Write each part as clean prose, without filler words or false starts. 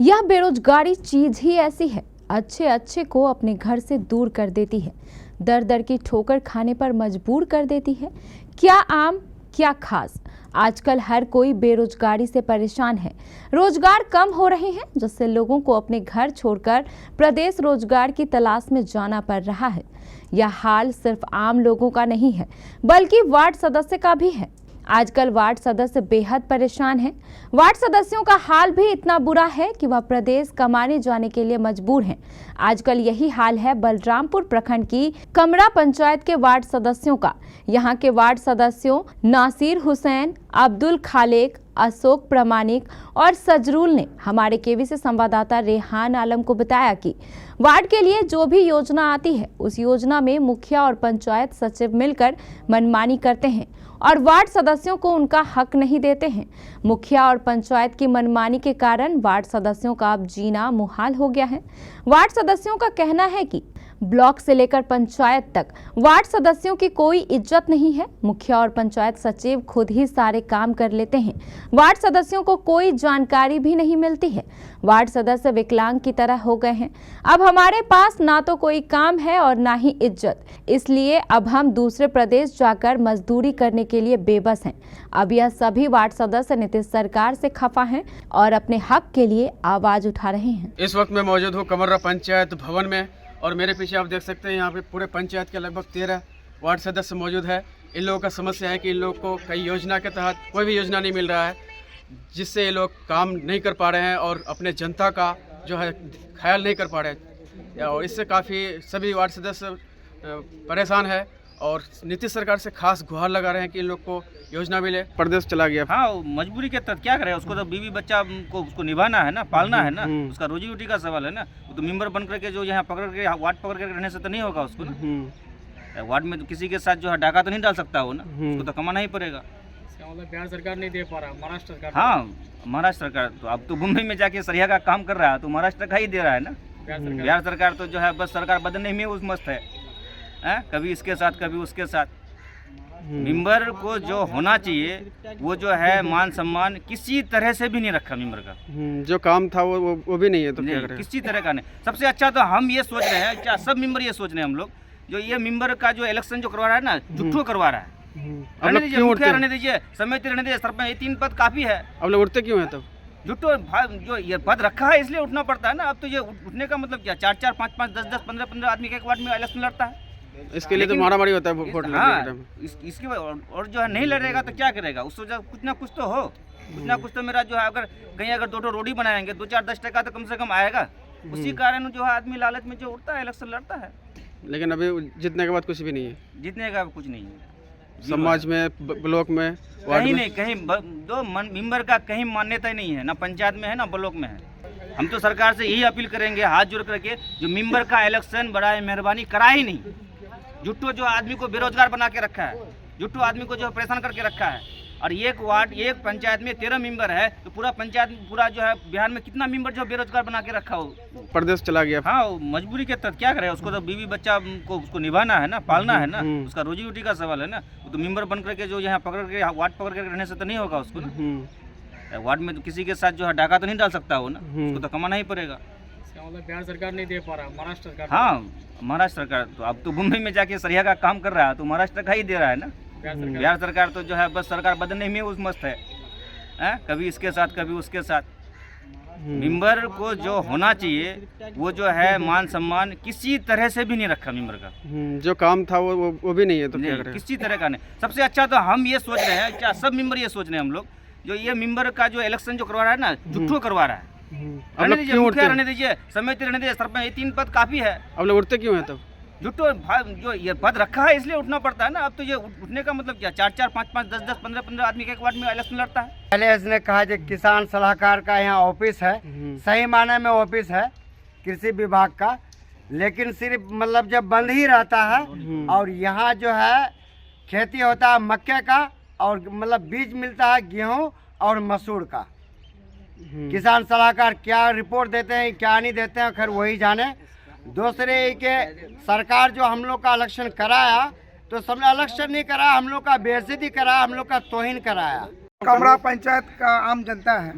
यह बेरोजगारी चीज ही ऐसी है, अच्छे अच्छे को अपने घर से दूर कर देती है, दर दर की ठोकर खाने पर मजबूर कर देती है। क्या आम क्या खास, आजकल हर कोई बेरोजगारी से परेशान है। रोजगार कम हो रहे हैं, जिससे लोगों को अपने घर छोड़कर प्रदेश रोजगार की तलाश में जाना पड़ रहा है। यह हाल सिर्फ आम लोगों का नहीं है, बल्कि वार्ड सदस्य का भी है। आजकल वार्ड सदस्य बेहद परेशान हैं। वार्ड सदस्यों का हाल भी इतना बुरा है कि वह प्रदेश कमाने जाने के लिए मजबूर हैं। आजकल यही हाल है बलरामपुर प्रखंड की कमरा पंचायत के वार्ड सदस्यों का। यहाँ के वार्ड सदस्यों नासिर हुसैन, अब्दुल खालेक, अशोक प्रामाणिक और सजरूल ने हमारे केवीसी संवाददाता रेहान आलम को बताया कि वार्ड के लिए जो भी योजना आती है, उस योजना में मुखिया और पंचायत सचिव मिलकर मनमानी करते हैं और वार्ड सदस्यों को उनका हक नहीं देते हैं। मुखिया और पंचायत की मनमानी के कारण वार्ड सदस्यों का अब जीना मुहाल हो गया है। वार्ड सदस्यों का कहना है कि ब्लॉक से लेकर पंचायत तक वार्ड सदस्यों की कोई इज्जत नहीं है। मुखिया और पंचायत सचिव खुद ही सारे काम कर लेते हैं। वार्ड सदस्यों को कोई जानकारी भी नहीं मिलती है। वार्ड सदस्य विकलांग की तरह हो गए हैं। अब हमारे पास ना तो कोई काम है और ना ही इज्जत, इसलिए अब हम दूसरे प्रदेश जाकर मजदूरी करने के लिए बेबस हैं। अब यह सभी वार्ड सदस्य नीतीश सरकार से खफा हैं और अपने हक के लिए आवाज उठा रहे हैं। इस वक्त मैं मौजूद हूँ कमरा पंचायत भवन में और मेरे पीछे आप देख सकते हैं यहाँ पे पूरे पंचायत के लगभग 13 वार्ड सदस्य मौजूद है। इन लोगों का समस्या है कि इन लोगों को कई योजना के तहत कोई भी योजना नहीं मिल रहा है, जिससे ये लोग काम नहीं कर पा रहे हैं और अपने जनता का जो है ख्याल नहीं कर पा रहे हैं। और इससे काफ़ी सभी वार्ड सदस्य परेशान है और नीतीश सरकार से खास गुहार लगा रहे हैं कि इन लोग को योजना मिले। प्रदेश चला गया। हाँ, मजबूरी के तहत क्या करे, उसको तो बीवी बच्चा को उसको निभाना है ना, पालना है ना, उसका रोजी रोटी का सवाल है ना। वो तो मेंबर बन करके जो यहाँ पकड़ के वार्ड पकड़ के रहने से तो नहीं होगा उसको ना। वार्ड में तो किसी के साथ जो है डाका तो नहीं डाल सकता हो ना, उसको तो कमाना ही पड़ेगा। मतलब बिहार सरकार नहीं दे पा रहा, महाराष्ट्र सरकार। हाँ, महाराष्ट्र सरकार तो अब तो मुंबई में जाके सरिया का काम कर रहा है, तो महाराष्ट्र का ही दे रहा है ना। बिहार सरकार तो जो है बस सरकार बदलने में उस मस्त है, कभी इसके साथ कभी उसके साथ। मेंबर को जो होना चाहिए वो जो है मान सम्मान किसी तरह से भी नहीं रखा मेंबर का। जो काम था वो भी नहीं है, तो क्या करें? किसी तरह का नहीं। सबसे अच्छा तो हम ये सोच रहे हैं, क्या सब मेंबर ये सोच रहे हैं हम लोग, जो ये मेंबर का जो इलेक्शन जो करवा रहा है ना, झूठो करवा रहा है। रहने दीजिए, मुखिया रहने दीजिए, समिति रहने दीजिए, सरपंच, ये 3 पद काफी है। अब लोग उठते क्यों है तब? झूठो जो ये पद रखा है इसलिए उठना पड़ता है ना। अब तो ये उठने का मतलब क्या, 4-4, 5-5, 10-10, 15-15 आदमी के एक वार्ड में इलेक्शन लड़ता है। इसके लिए तो मारामारी होता है वोट लेने में। इसके और जो है नहीं लड़ेगा तो क्या करेगा, उसको कुछ ना कुछ तो हो, कुछ ना कुछ तो मेरा जो है, अगर कहीं अगर 2 रोडी बनाएंगे 2-4-10 टका तो कम से कम आएगा। उसी कारण जो है आदमी लालच में जो उठता है, इलेक्शन लड़ता है। लेकिन अभी जीतने के बाद कुछ भी नहीं है, जीतने का कुछ नहीं है। समाज में, ब्लॉक में, कहीं नहीं, कहीं दो मेंबर का कहीं मान्यता ही नहीं है, ना पंचायत में है ना ब्लॉक में है। हम तो सरकार से यही अपील करेंगे हाथ जोड़ करके, जो मेंबर का इलेक्शन बड़ा मेहरबानी करा ही नहीं। झूठो जो आदमी को बेरोजगार बना के रखा है, झूठो आदमी को जो परेशान करके रखा है। और एक वार्ड एक पंचायत में 13 मेंबर है, तो पूरा पंचायत पूरा जो है बिहार में कितना मेंबर जो बेरोजगार बना के रखा हो। प्रदेश चला गया। हाँ, मजबूरी के तहत क्या करे, उसको तो बीवी बच्चा को उसको निभाना है ना, पालना है ना, उसका रोजी रोटी का सवाल है ना। वो तो मेंबर बन करके जो यहाँ पकड़ के वार्ड पकड़ के रहने से तो नहीं होगा उसको ना। वार्ड में तो किसी के साथ जो है डाका तो नहीं डाल सकता हो ना, उसको तो कमाना ही पड़ेगा। मतलब बिहार सरकार नहीं दे पा रहा, महाराष्ट्र सरकार। हाँ, महाराष्ट्र सरकार तो अब तो मुंबई में जाके सरिया का काम कर रहा है, तो महाराष्ट्र का ही दे रहा है ना। बिहार सरकार तो जो है बस सरकार बदलने में उस मस्त है, कभी इसके साथ कभी उसके साथ। मेंबर को जो होना चाहिए वो जो है मान सम्मान किसी तरह से भी नहीं रखा मेंबर का। जो काम था वो भी नहीं है, तो क्या करें? किसी तरह का नहीं। सबसे अच्छा तो हम ये सोच रहे हैं, क्या सब मेंबर ये सोच रहे हैं हम लोग, जो ये मेंबर का जो इलेक्शन जो करवा रहा है ना, झूठो करवा रहा है। रहने दीजिए, मुखिया रहने दीजिए, समिति रहने दीजिए, सरपंच, ये 3 पद काफी है। अब लोग उठते क्यों है तब? झूठो जो ये पद रखा है इसलिए उठना पड़ता है ना। अब तो ये उठने का मतलब क्या, 4-4, 5-5, 10-10, 15-15 आदमी के एक वार्ड में इलेक्शन लड़ता है। पहले इसने कहा कि किसान सलाहकार का यहाँ ऑफिस है, सही माने में ऑफिस है कृषि विभाग का, लेकिन सिर्फ मतलब जब बंद ही रहता है। और यहाँ जो है खेती होता है मक्के का, और मतलब बीज मिलता है गेहूँ और मसूर का। किसान सलाहकार क्या रिपोर्ट देते हैं क्या नहीं देते हैं, खैर वही जाने। दूसरे के सरकार जो हम लोग का इलेक्शन कराया, तो सबने इलेक्शन नहीं कराया, हम लोग का बेइज्जती कराया, हम लोग का तौहीन कराया। कमरा पंचायत का आम जनता है।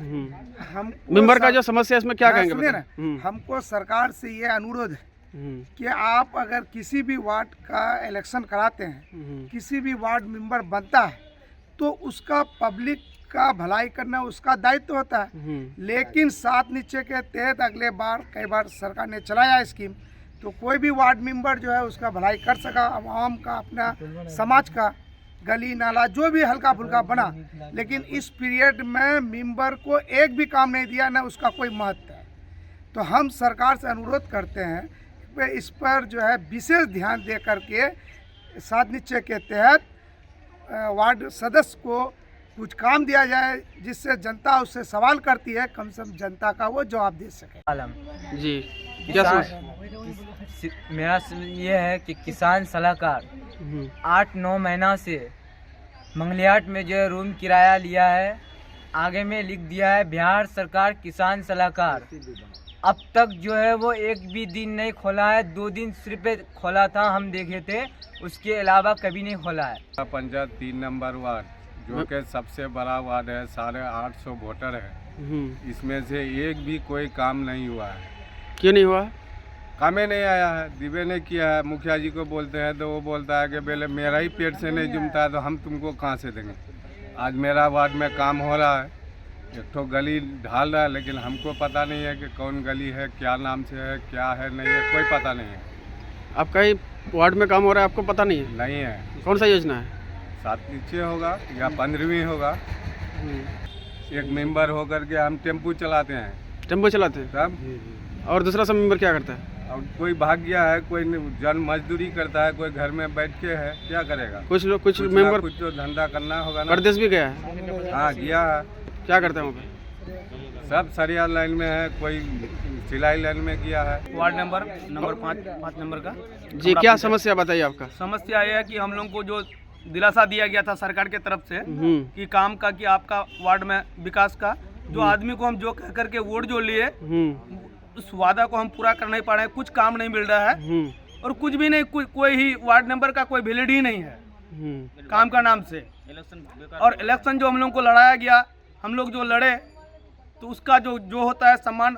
हम मेंबर का जो समस्या है इसमें क्या कहेंगे सुनिए ना, बताइए। हमको सरकार से ये अनुरोध है कि आप अगर किसी भी वार्ड का इलेक्शन कराते हैं, किसी भी वार्ड मेंबर बनता है तो उसका पब्लिक का भलाई करना उसका दायित्व होता है। लेकिन 7 निश्चय के तहत अगले बार कई बार सरकार ने चलाया स्कीम, तो कोई भी वार्ड मेंबर जो है उसका भलाई कर सका, आवाम का, अपना समाज का, गली नाला जो भी हल्का फुल्का बना। लेकिन इस पीरियड में मेंबर को एक भी काम नहीं दिया, ना उसका कोई महत्व है। तो हम सरकार से अनुरोध करते हैं कि इस पर जो है विशेष ध्यान दे करके 7 निश्चय के तहत वार्ड सदस्य को कुछ काम दिया जाए, जिससे जनता उससे सवाल करती है, कम से कम जनता का वो जवाब दे सके। जी, क्या समस्या? मेरा ये है कि किसान सलाहकार 8-9 महीना से मंगलियाट में जो है रूम किराया लिया है, आगे में लिख दिया है बिहार सरकार किसान सलाहकार। अब तक जो है वो एक भी दिन नहीं खोला है, 2 दिन सिर्फ खोला था, हम देखे थे, उसके अलावा कभी नहीं खोला है। पंचायत 3 नंबर वार्ड जो कि सबसे बड़ा वार्ड है, 850 वोटर है, इसमें से एक भी कोई काम नहीं हुआ है। क्यों नहीं हुआ? कामे नहीं आया है, दिवे नहीं किया है। मुखिया जी को बोलते हैं तो वो बोलता है कि पहले मेरा ही पेट से नहीं जुमता है तो हम तुमको कहाँ से देंगे। आज मेरा वार्ड में काम हो रहा है, एक तो गली ढाल रहा है, लेकिन हमको पता नहीं है कि कौन गली है, क्या नाम से है, क्या है, नहीं है, कोई पता नहीं है। आपका ही वार्ड में काम हो रहा है, आपको पता नहीं है? नहीं है। कौन सा योजना है? 7 निश्चय होगा या 15वीं होगा। एक मेंबर होकर के हम टेम्पू चलाते हैं। टेम्पो चलाते हैं तब और दूसरा सब मेंबर क्या करता है? और कोई भाग गया है, कोई जन मजदूरी करता है, कोई घर में बैठ के है, क्या करेगा? कुछ लोग, कुछ कुछ मेंबर कुछ तो धंधा करना होगा ना। परदेश भी गया है? हाँ गया है। क्या करते हैं वहाँ पे? सब सरिया लाइन में है, कोई सिलाई लाइन में गया है। वार्ड नंबर 5 नंबर का। जी, क्या समस्या बताइए आपका? समस्या यह है कि हम लोग को जो दिलासा दिया गया था सरकार के तरफ से कि काम का, कि आपका वार्ड में विकास का, जो आदमी को हम जो कह करके वोट जो लिए उस वादा को हम पूरा कर नहीं पा रहे हैं। कुछ काम नहीं मिल रहा है और कुछ भी नहीं, कोई ही वार्ड नंबर का कोई वैलिड ही नहीं है काम का नाम से। और इलेक्शन जो हम लोग को लड़ाया गया, हम लोग जो लड़े, तो उसका जो होता है सम्मान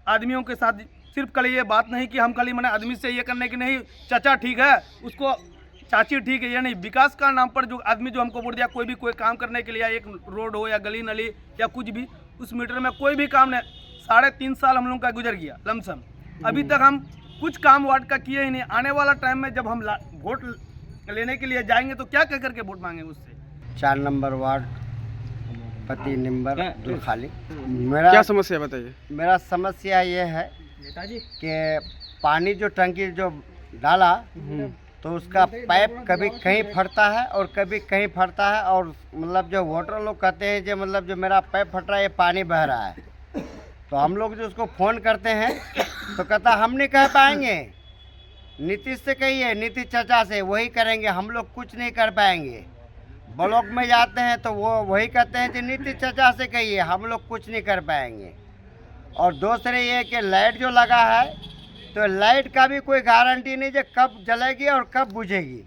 आदमियों के साथ। सिर्फ कल ये बात नहीं कि हम कल मैंने आदमी से ये करने की नहीं, चाचा ठीक है, उसको चाची ठीक है, ये नहीं। विकास का नाम पर जो आदमी जो हमको वोट दिया, कोई भी कोई काम करने के लिए, एक रोड हो या गली नली या कुछ भी, उस मीटर में कोई भी काम नहीं। 3.5 साल हम लोग का गुजर गया लमसम, अभी तक हम कुछ काम वार्ड का किए ही नहीं। आने वाला टाइम में जब हम वोट लेने के लिए जाएंगे तो क्या कह करके वोट मांगेंगे उससे? 4 नंबर वार्ड, पति नंबर खाली। मेरा क्या समस्या बताइए? मेरा समस्या ये है कि पानी जो टंकी जो डाला तो उसका पाइप कभी कहीं फटता है और कभी कहीं फटता है। और मतलब जो वोटर लोग कहते हैं जो मतलब जो मेरा पाइप फट रहा है, ये पानी बह रहा है, तो हम लोग जो उसको फ़ोन करते हैं तो कहता हम नहीं कह पाएंगे, नीतीश से कहिए, नीतीश चाचा से, वही करेंगे, हम लोग कुछ नहीं कर पाएंगे। ब्लॉक में जाते हैं तो वो वही कहते हैं कि नीतीश चाचा से कहिए, हम लोग कुछ नहीं कर पाएंगे। और दूसरे ये कि लाइट जो लगा है तो लाइट का भी कोई गारंटी नहीं जो कब जलेगी और कब बुझेगी।